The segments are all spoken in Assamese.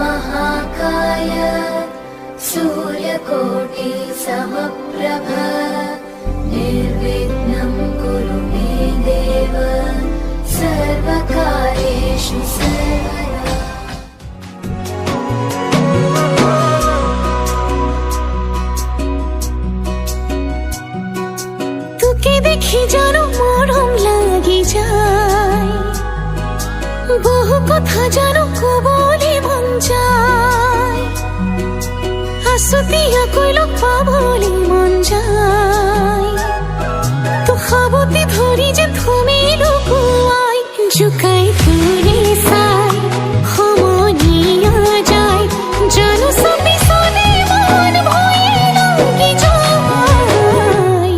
महाकाय सूर्यकोटि समप्रभ निर्विघ्नं कुरु मे देव सर्वकार्येषु सर्वदा। তোকে দেখি যেন মরম লাগি যায়, বহু কথা যেন কবলে মন যায়, আসতিয়া কইল পাবলে মন যায়, তো খাবতে ধরি যে তুমি লুকুয়াই জুকাই তুলে সাই সমনিয়া যায়, জানো সবই সনে মন ভয়ে লাগি যায়,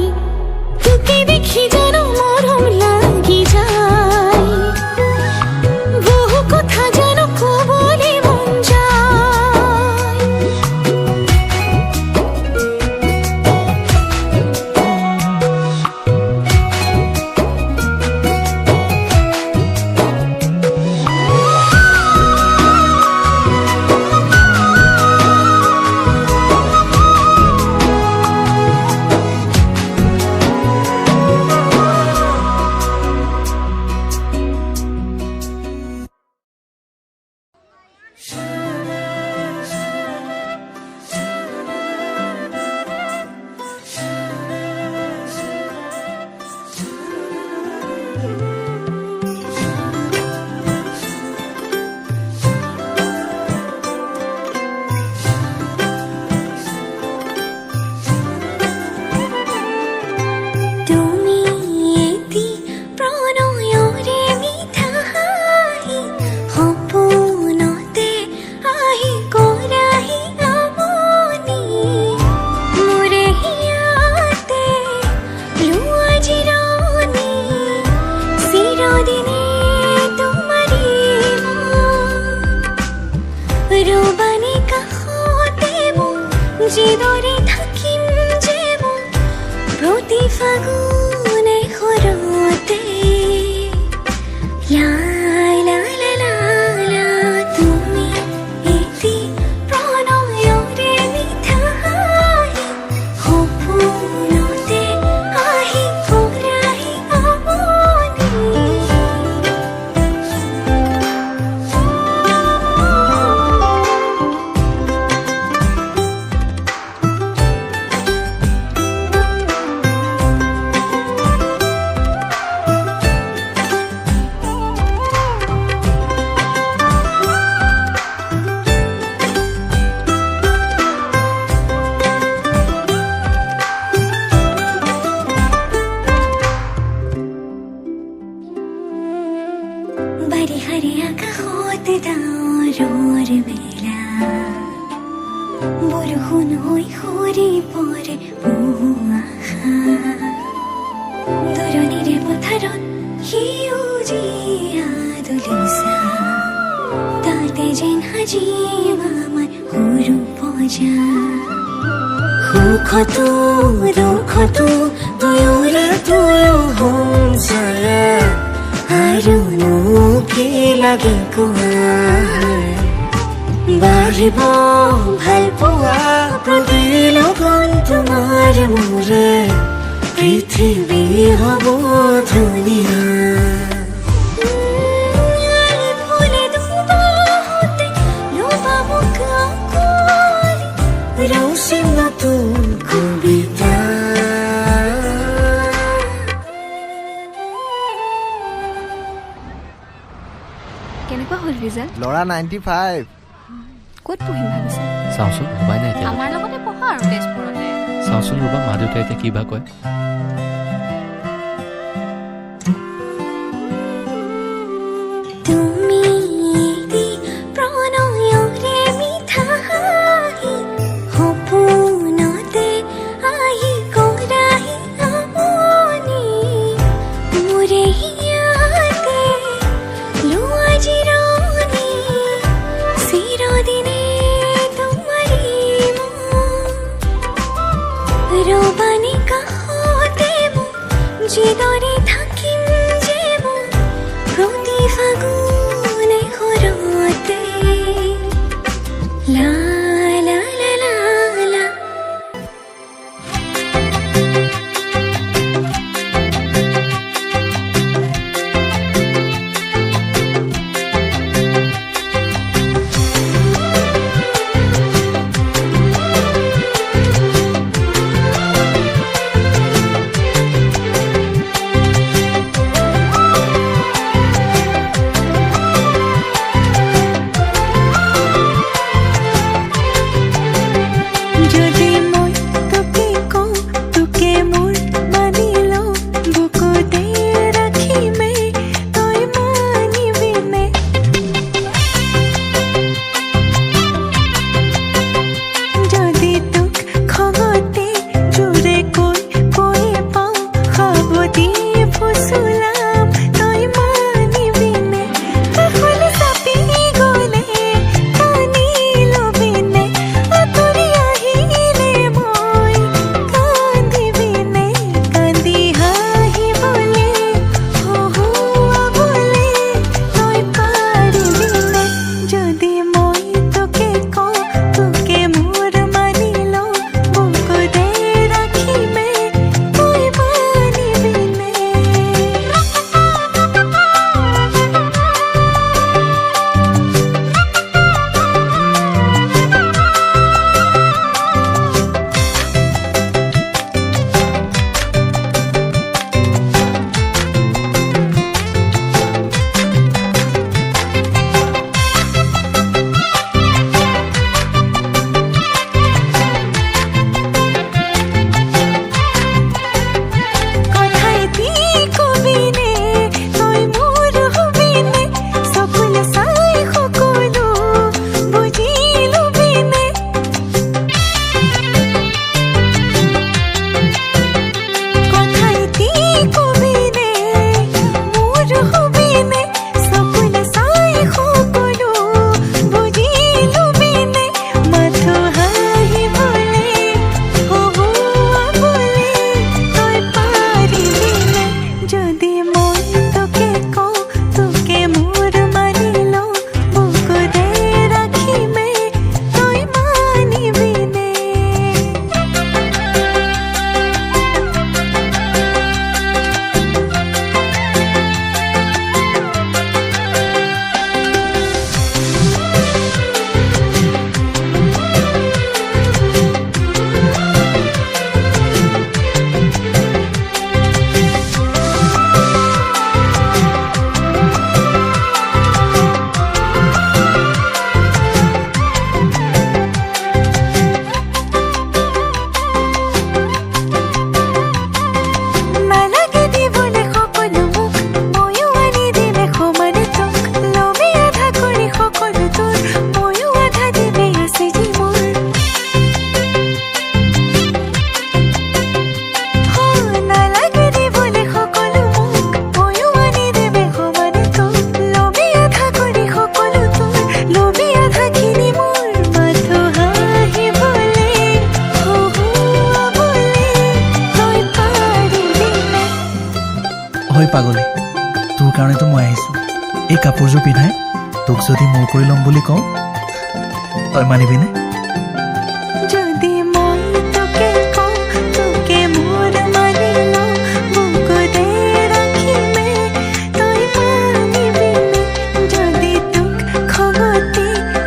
তোকে দেখি যেন মরম লাগি যায়, বহু কথা যেন কবলে মন যায়। জিদরে থাকিম যেমন প্রতি ফাগুনে হরতে লা লা লা লা লা, তুমি এতি প্রণয়রে মিঠা হাহি সপোনতে আহি কৰাহি আমনি। বাড়ি হাৰে আকাশত ডাৱৰৰ বেলা, বৰষুণ হৈ সৰি পৰে পুৱা, দৰণিৰে পথাৰত সেউজীয়া দলিচা, তাতে যেন সাজিম আমাৰ সৰু পজা, সুখতো দুখতো দুয়োৰে দুয়ো সঞ্চয়া, আৰুনো কি লাগে কোৱা, বাঢ়িব ভাল পোৱা প্ৰতিলগন তোমাৰ মোৰে, পৃথিৱী হ'ব ধুনীয়া। ৰচিম নতুন কবিতা। কেনেকুৱা হ'ল ৰিজাল্ট? ল'ৰা 95। ক'ত পঢ়িম ভাবিছে? চাওঁচোন ভবাই নাই এতিয়া। আমাৰ লগতে পঢ়া আৰু তেজপুৰতে। চাওঁচোন ৰ'বা মা দেউতাই এতিয়া কি বা কয়। তুমি এতি প্ৰণয়ৰে মিঠা হাহি সপোনতে আহি কৰাহি আমনি, মোৰে হিয়াতে লোৱা জিৰণি, চিৰদিনে তোমাৰি মন, ৰবানী কাষত হয় পাগলী, তোৰ কাৰণেতো মই আহিছোঁ। এই কাপোৰযোৰ পিন্ধাই তোক যদি মোৰ কৰি ল'ম বুলি কওঁ, তই মানিবিনে? যদি মই তোকে কওঁ তোকে মোৰ মানি লওঁ, বুকুতে ৰাখিমে তই মানিবিনে? যদি তোক খঙতে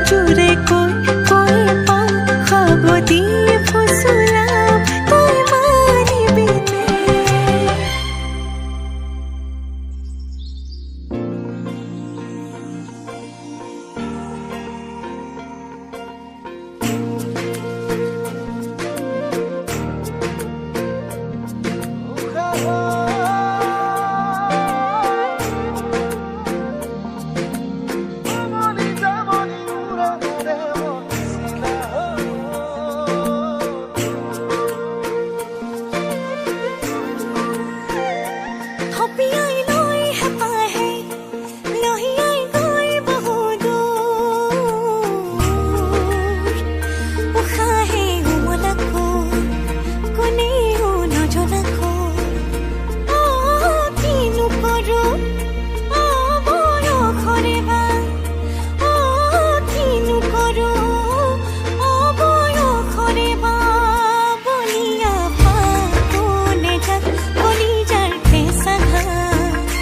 জোৰে কৈ পাওঁ সাৱতি ফুচুলাম, তই মানিবিনে? হপিয়াই লৈ হেঁপাহে লহিয়াই গৈ বহুদূৰ, উশাহে উমলাকৈ কোনেও নজনাকৈ। কিনো কৰোঁ অবয়সৰে বা, কিনো কৰোঁ অবয়সৰে বা, বলিয়া পাকো নেজাত কলিজাৰ ঠেঁচা ঘাট।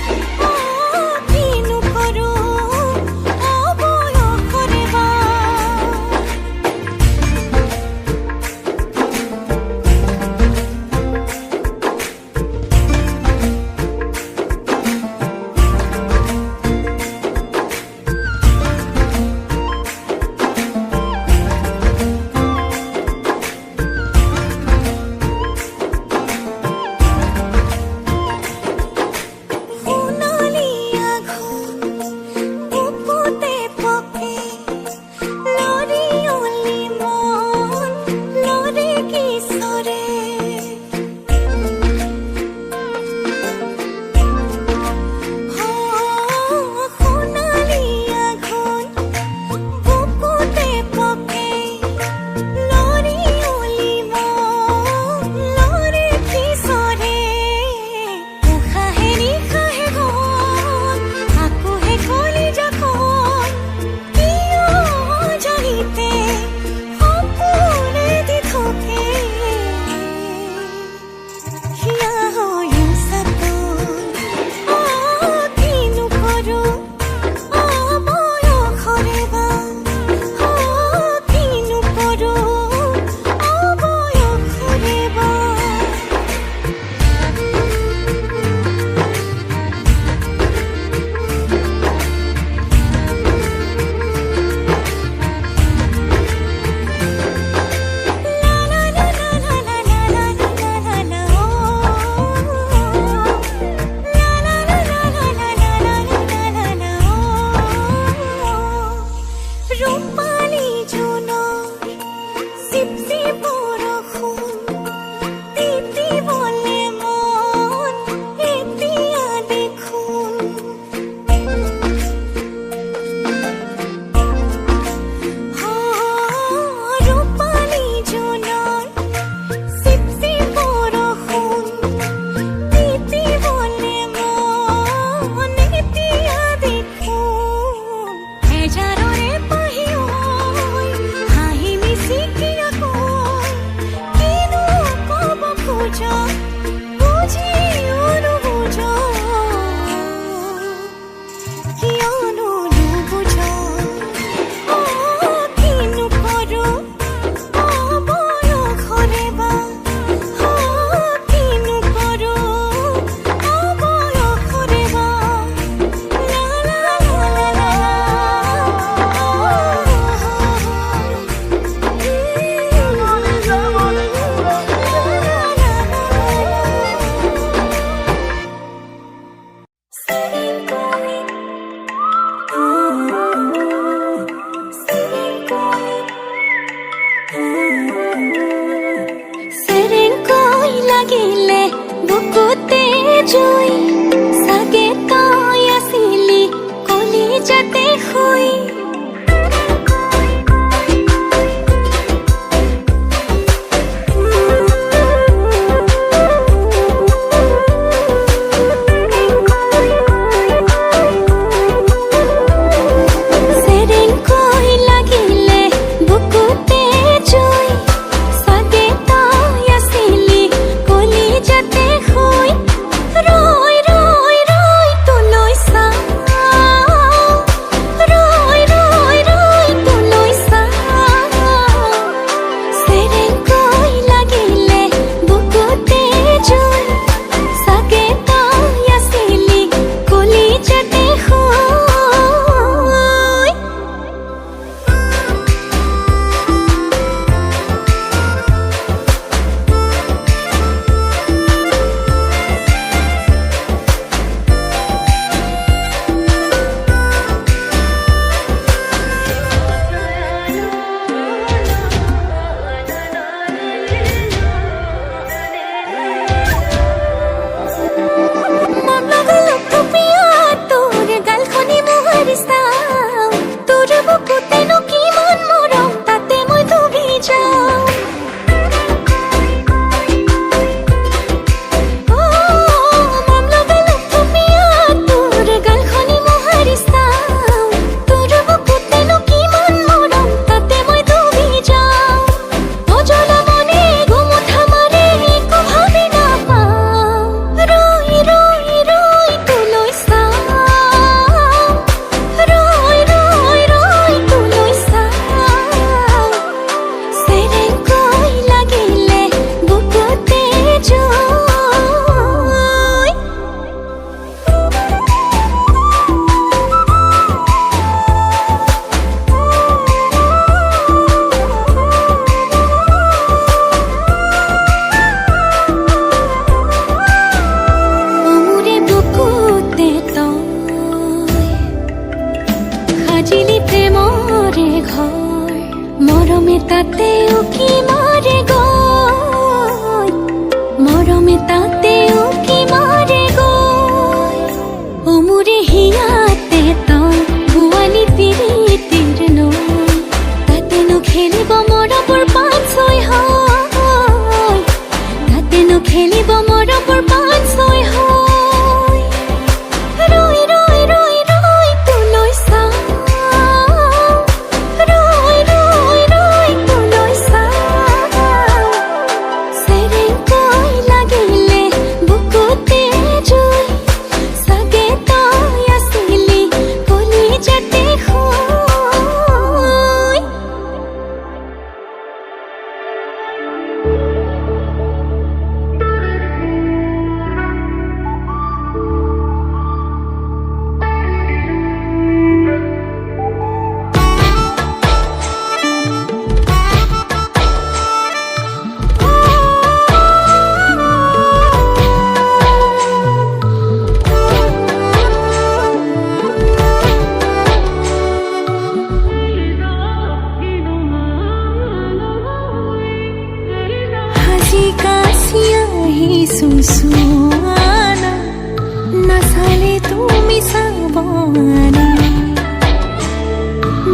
চাবনে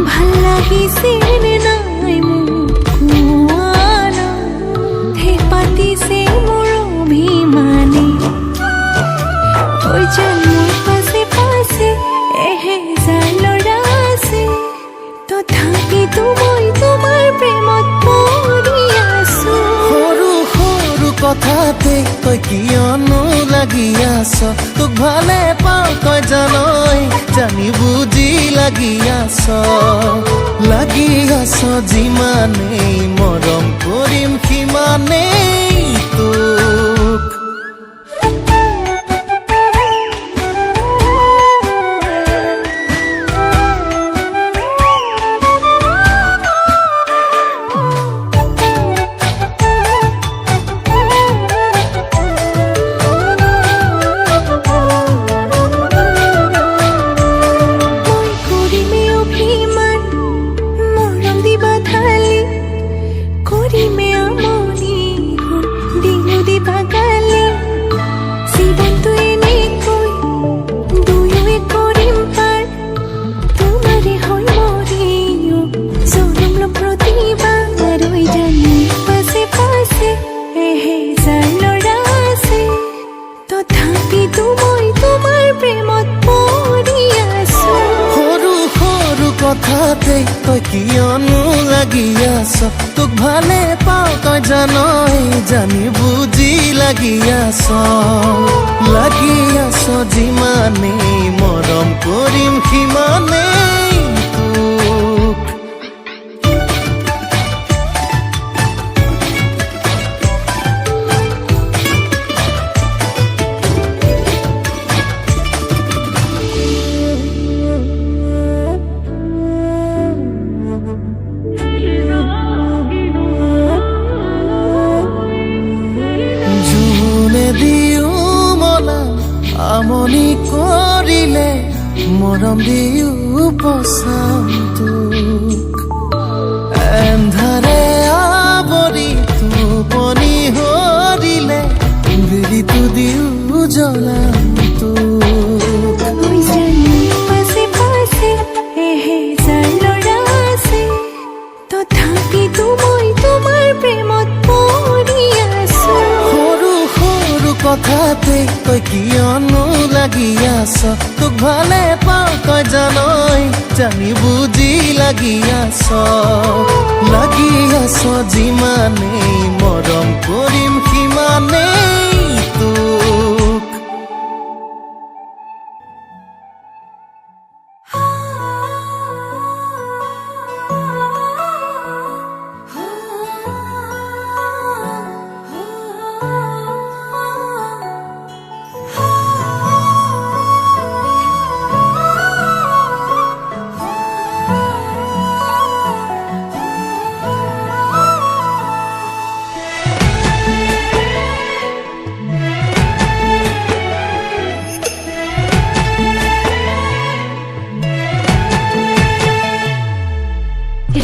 ভাল লাগিছে নে নাই মোক কোৱা না হে পাতিছে মোৰ অভিমানে ঐ যেন মোৰ পাছে পাছে এহেজাৰ ল'ৰা আছে তথাপিতো মই তোমাৰ প্ৰেমত পৰি আছো সৰু সৰু কথাতে তই কিয়নো লাগি আছ তোক ভালে পাওঁ তই জানই জানি বুজি লাগি আছ যিমানেই মৰম কৰিম সিমানেই তোক কথাতে তই কিয়নো লাগি আছ তোক ভালে পাওঁ তই জানই জানি বুজি লাগি আছ যিমানেই মৰম কৰিম সিমানেই তোক আমনি কৰিলে মৰম দিও পচাম তোক এন্ধাৰে আৱৰি টোপনি হৰিলে বিৰিটো দিও জ্বলাম তোক পাছে পাছে এহেজাৰ ল'ৰা আছে তথাপিতো মই তোমাৰ প্ৰেমত পৰি আছো সৰু সৰু কথাতে তই কিয়নো লাগি আছ তোক ভালে পাওঁ তই জানই জানি বুজি লাগি আছ যিমানেই মৰম কৰিম সিমানেই তোক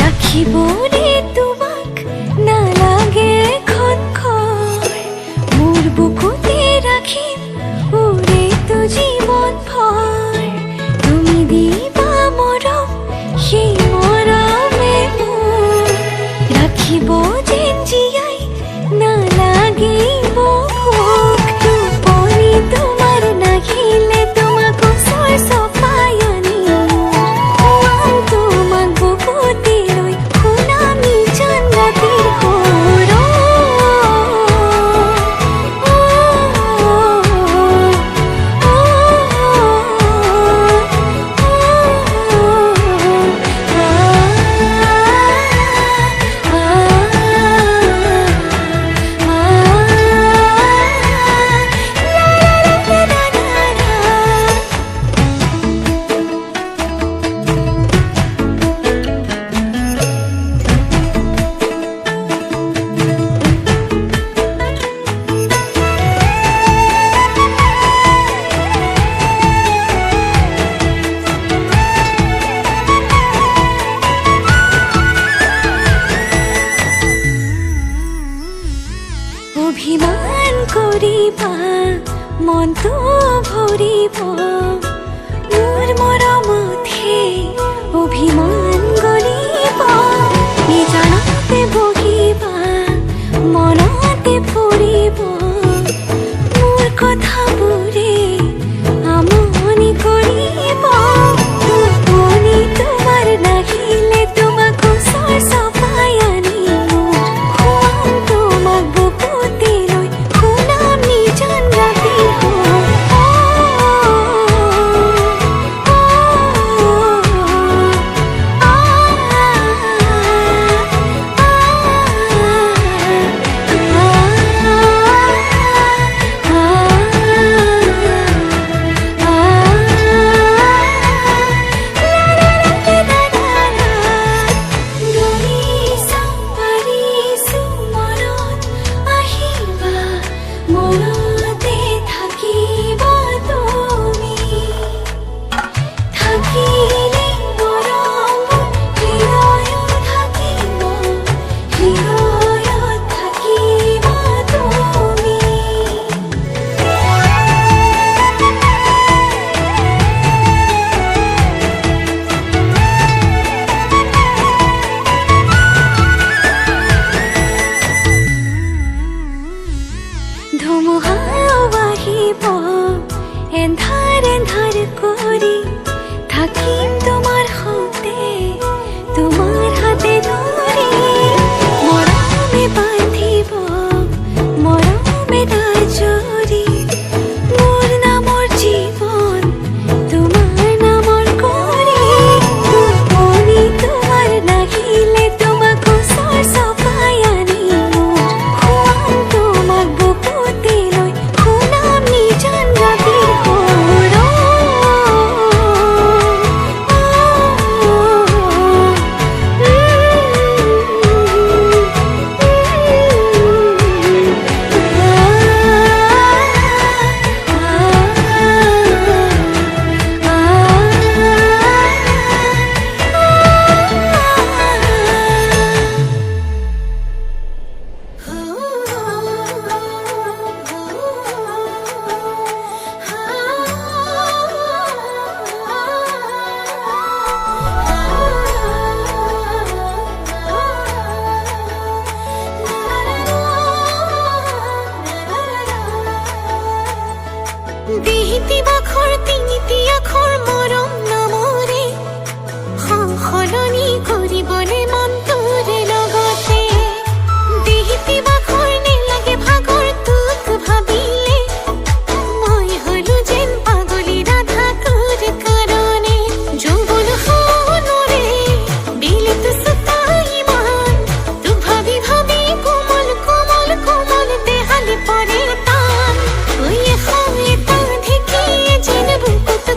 ৰাখিবনে তোমাক নালাগে এখন ঘৰ মোৰ বুকুতে ৰাখিম উৰেটো জীৱন ভৰ তুমি দিবা মৰম সেই মৰমে মোৰ ৰাখিব যেন জীয়াই নালাগিব ভোক টোপনি তোমাৰ নাহিলে তোমাক ওচৰ চপাই আনিম তোমাক বুকুতে অভিমান কৰিবা মনটো ভৰিব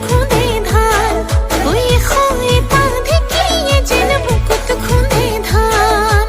খুঁদে ধান ওই হয় তা ঢেকিয়ে যেন বুকুত খুঁদে ধান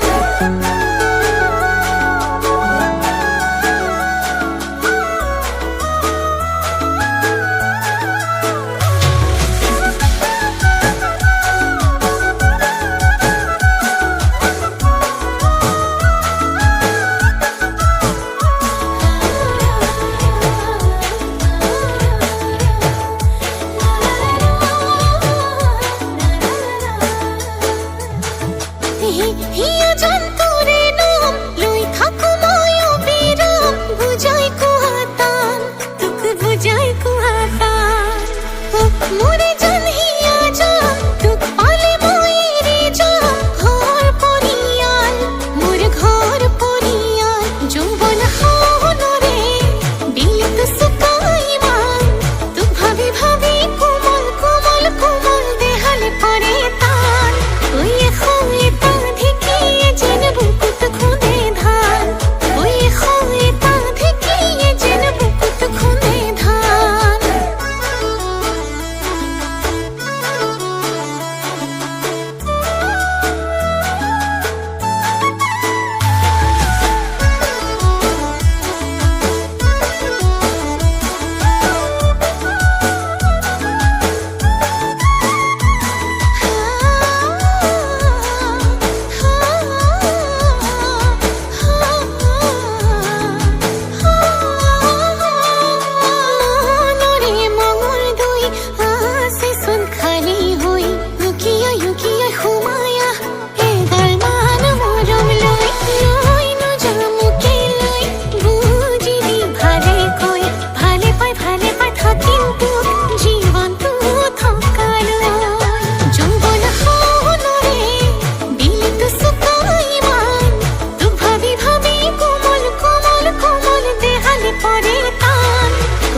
হিয়া জন্তরে নাম লই থাকো মায়ো বিরাম বুঝাই কুহাতান তুক বুঝাই কুহাতান মোরে জান হিয়া জান তুক পালে মায়েরে জান ঘর পরিয়াল মোর ঘর পরিয়াল যৌবন হনরে দিল তো সুকাই মান তুক ভাবি ভাবি কোমল কোমল কোমল দেহালে পরে তান ওই হয় তা ঢেকিয়ে যেন বুকুত খুঁদে ধান ওই হয় তা ঢেকিয়ে যেন বুকুত খুঁদে ধান মনরে মঙ্গল দুই আসে শুন খালি হই লুকিয়া লুকিয়া হুমায়া এ গালমান মরম লই লই নজামুকে লই বুঝিনি ভালে কই ভালে পাই থাকিম তুক জীবন তু থকালো যৌবন হনরে দিল তো সুকাই মান তুক ভাবি ভাবি কোমল কোমল কোমল দেহালে পরে তান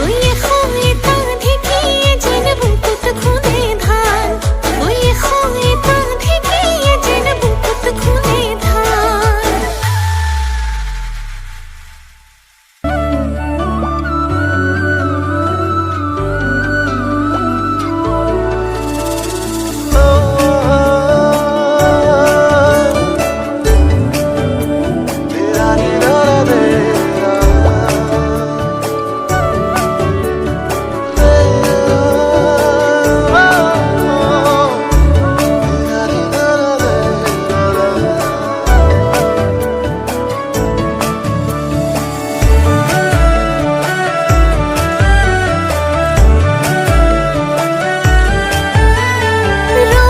ওই হয় তা ঢেকিয়ে যেন বুকুত খুঁদে ধান ওই হয় তা ঢেকিয়ে যেন বুকুত খুঁদে ধান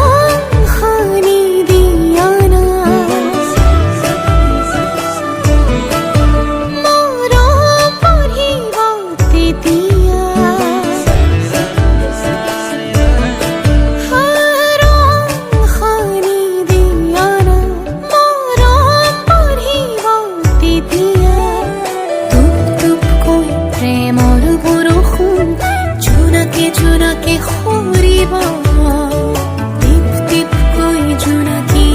রংখানি দিয়ানা মরম পরিবতে দিয়া রংখানি দিয়ানা মরম পরিবতে দিয়া টুপ টুপ কই প্রেমর বরষুণ জোনাকে জোনাকে সৰিব টিপ টিপ কৈ জোনাকি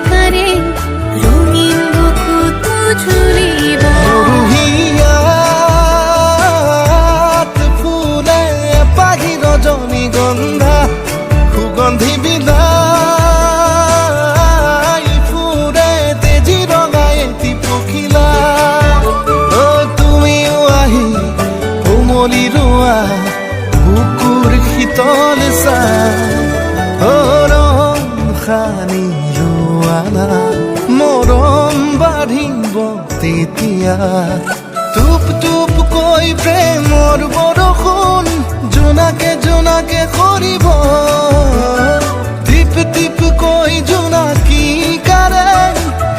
কাৰে ৰঙীন বুকুত ঝুলিব হিয়াত ফুলে পাহি ৰজনীগন্ধা সুগন্ধি বিদায় ফুৰে তেজি ৰঙাই এটি পখিলা অ তুমিও আহি কোমলি ৰোৱা বুকুৰ শীতল ৰংখানি ৰোৱানা মৰম বাঢ়িব তেতিয়া টুপ টুপ কৈ প্ৰেমৰ বৰষুণ জোনাকে জোনাকে সৰিব টিপ টিপ কৈ জোনাকি কাৰে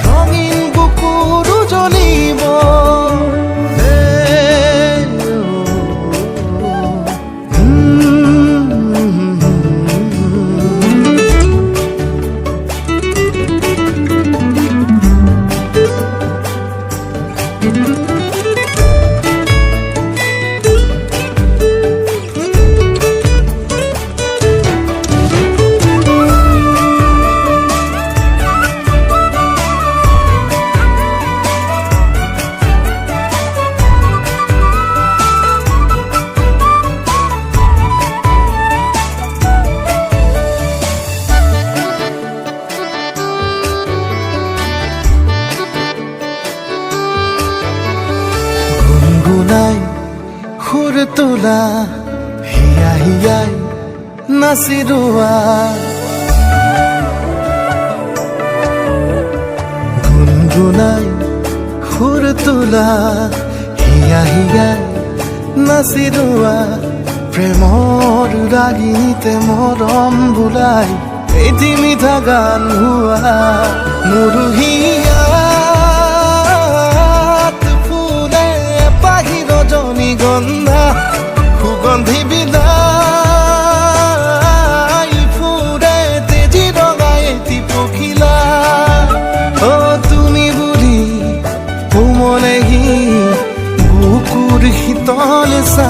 ৰঙীন বুকুৰো জ্বলিব তোলা হিয়া হিয়াই নাচিৰোৱা গুণগুণাই সুৰ তোলা হিয়া হিয়াই নাচিৰোৱা প্ৰেমৰ ৰাগিনীতে মৰম বোলাই এটি মিঠা গান হোৱা মুৰুহিয়াত ফুলে পাহি ৰজনীগন্ধা সুগন্ধি বিলাই ফুৰে তেজি ৰঙাই এটি পখিলা অ তুমি বুলি কোমলেহি বুকুৰ শীতল চা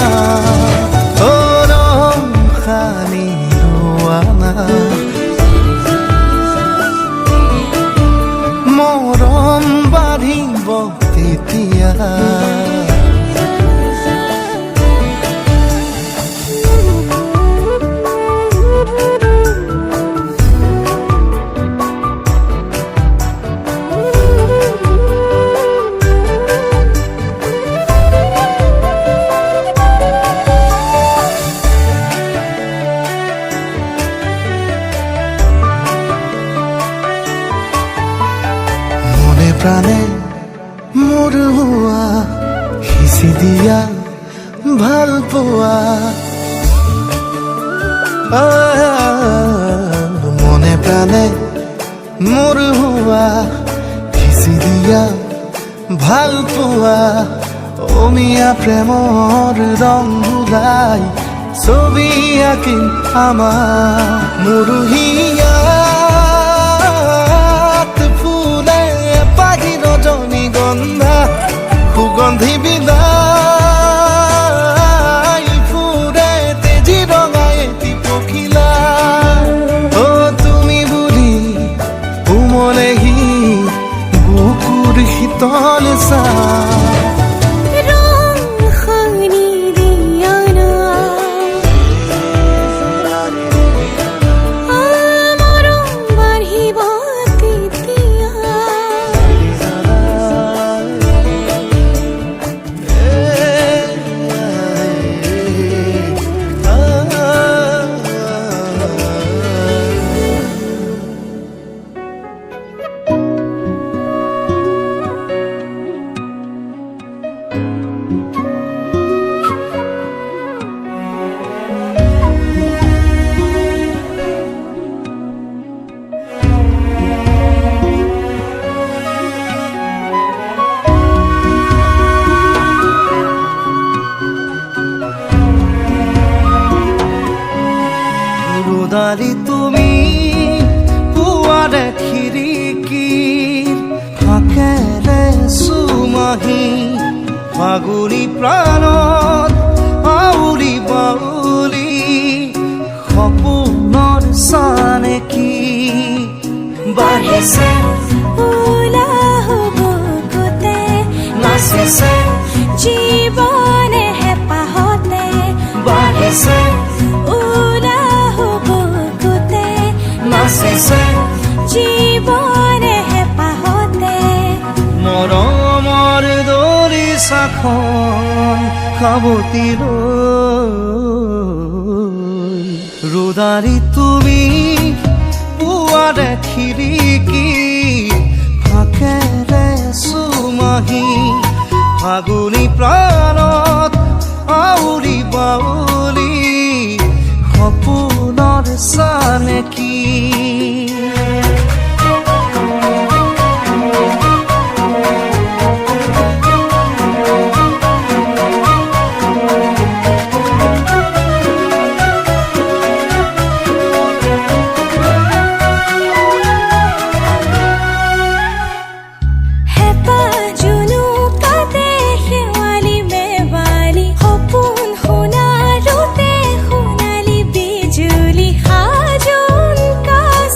অ ৰং সানি ৰোৱানা মৰম বাঢ়িব তেতিয়া প্ৰাণে মোৰ হোৱা সিঁচি দিয়া ভাল পোৱা মনে প্ৰাণে মোৰ হোৱা সিঁচি দিয়া ভাল পোৱা অমিয়া প্ৰেমৰ ৰং বোলাই ছবি আঁকিম আমাৰ মুৰুহিয়া ৰজনীগন্ধা সুগন্ধি বিলাই ফুৰে তেজি ৰঙাই এটি পখিলা অ তুমি বুলি কোমলেহি বুকুৰ শীতল চা দালি তুমি পুৱাৰে খিৰিকীৰ ফাকেৰে চুমাহি ফাগুনী প্ৰাণত আউৰি বাউলি সপোনৰ চানেকি বাঢ়িছে নাচিছে জীৱনে হেঁপাহতে বাঢ়িছে নাচিছে জীৱনে হেঁপাহতে মৰমৰ দৰিচাখন সাৱটি লৈ ৰোদাৰি তুমি পুৱাৰে খিৰিকী ফাকেৰে চুমাহি ফাগুনী প্ৰাণত আউৰি বাউলি সপোনৰ চানেকি শুনা ৰুতে সোণালী বিজুলী সাজোন কাজ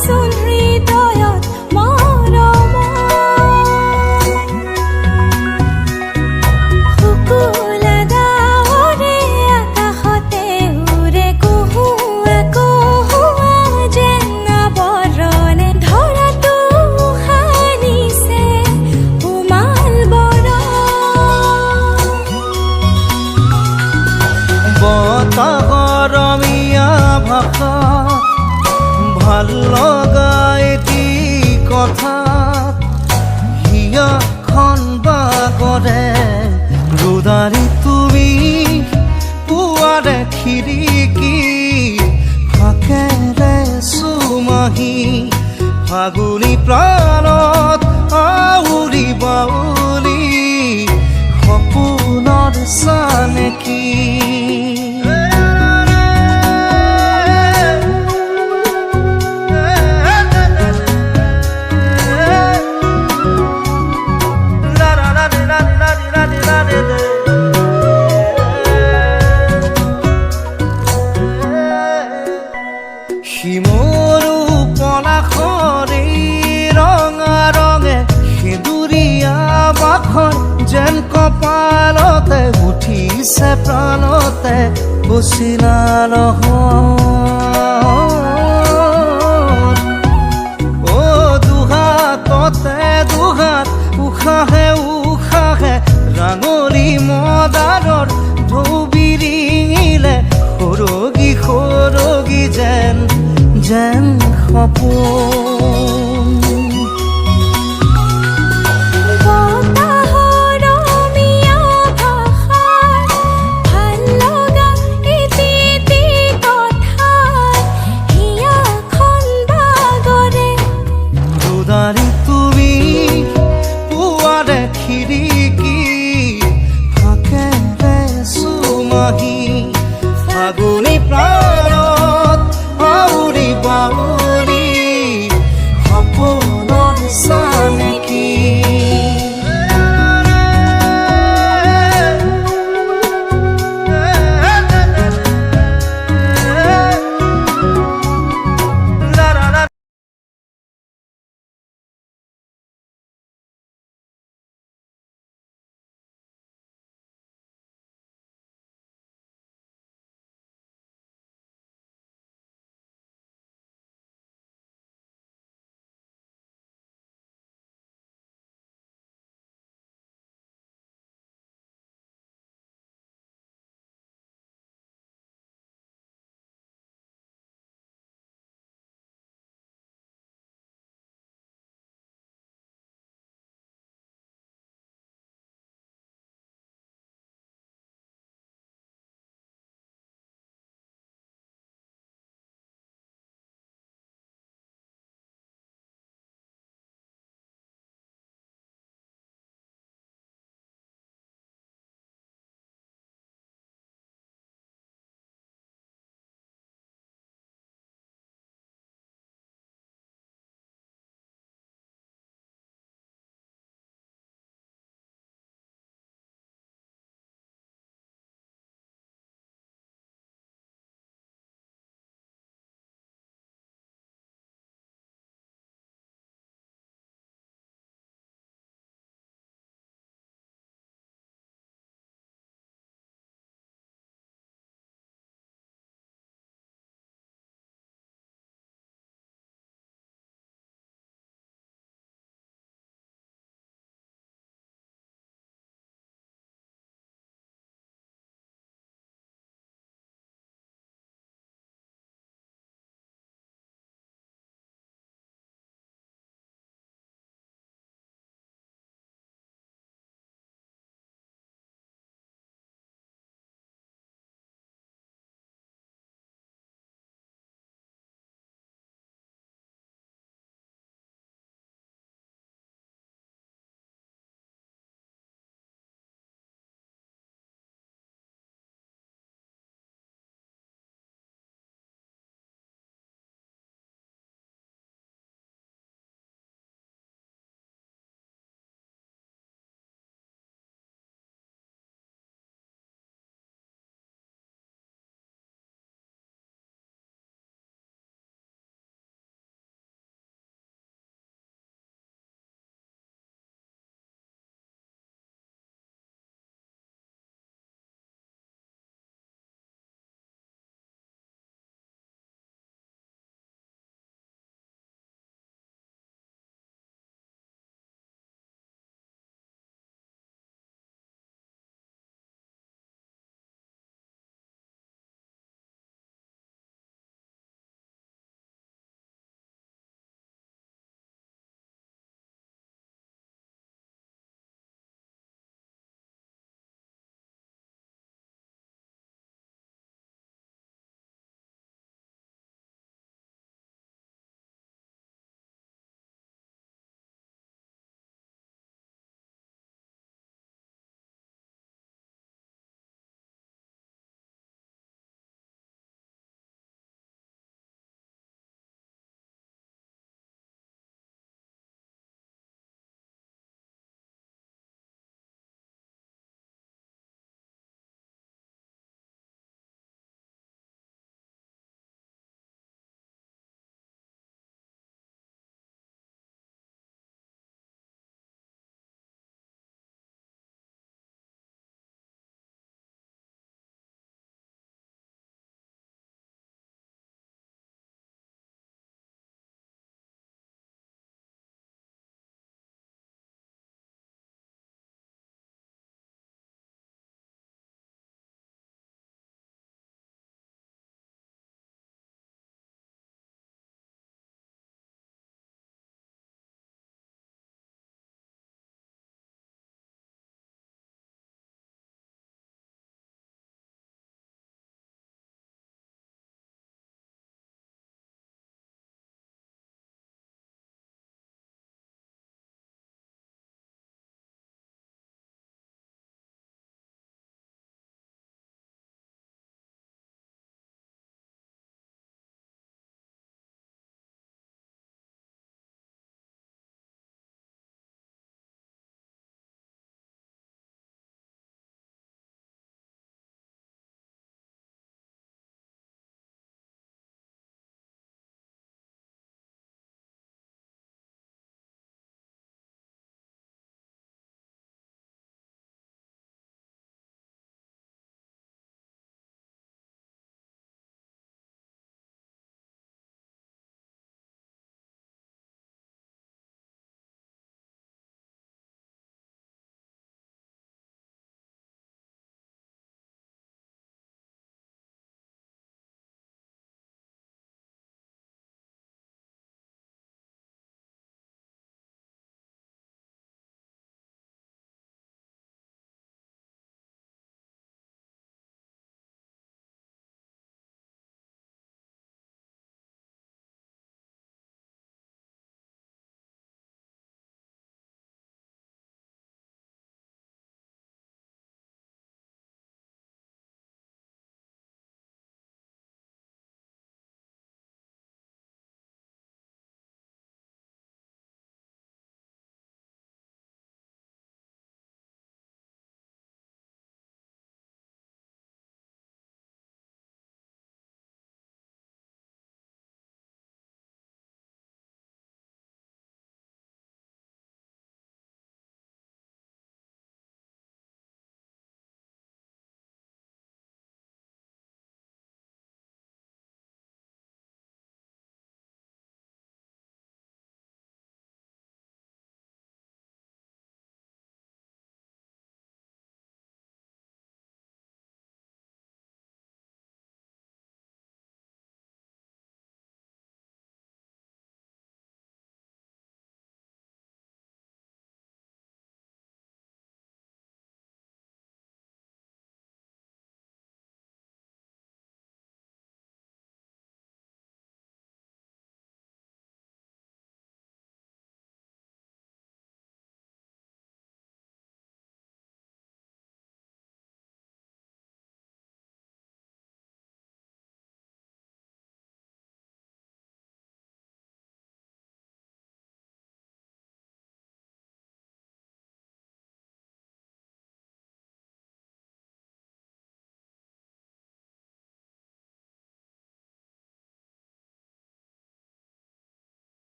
কথাত হিয়াখন বাগৰে ৰোদাৰি তুমি পুৱাৰে খিৰিকী ফাকেৰে চুমাহি ফাগুনী প্ৰাণত আউৰি বাউলি সপোনৰ চানেকি শিমৰু পলাশৰে ৰঙা ৰঙে সেঁদুৰীয়া বাখৰ যেন কপালতে উঠিছে প্ৰাণতে বচিলা অ দুহাততে দুহাত উশাহে উশাহে ৰাঙলী মদাৰৰ ঢৌ বিৰিঙিলে সৰগী সৰগী যেন সপোন